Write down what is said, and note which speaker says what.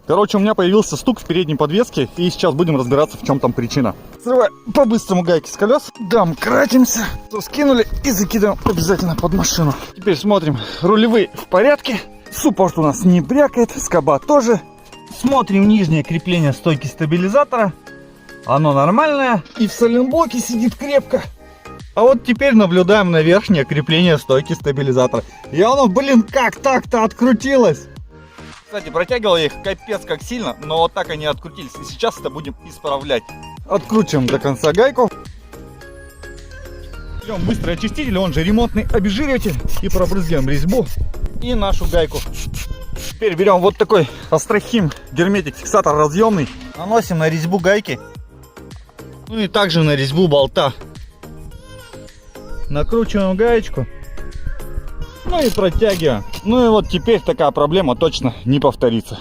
Speaker 1: Короче, у меня появился стук в передней подвеске, и сейчас будем разбираться, в чем там причина. Срывай по-быстрому гайки с колес. Домкратимся. Скинули и закидываем обязательно под машину. Теперь смотрим. Рулевые в порядке. Суппорт у нас не брякает. Скоба тоже. Смотрим нижнее крепление стойки стабилизатора. Оно нормальное. И в сайлентблоке сидит крепко. А вот теперь наблюдаем на верхнее крепление стойки стабилизатора. И оно, блин, как так-то открутилось. Кстати, протягивал я их капец как сильно, но вот так они открутились. И сейчас это будем исправлять. Откручиваем до конца гайку. Берем быстрый очиститель, он же ремонтный обезжириватель. И пробрызгиваем резьбу и нашу гайку. Теперь берем вот такой Астрахим герметик фиксатор разъемный. Наносим на резьбу гайки. Ну и также на резьбу болта. Накручиваем гаечку. Ну и протягиваем. Ну и вот теперь такая проблема точно не повторится.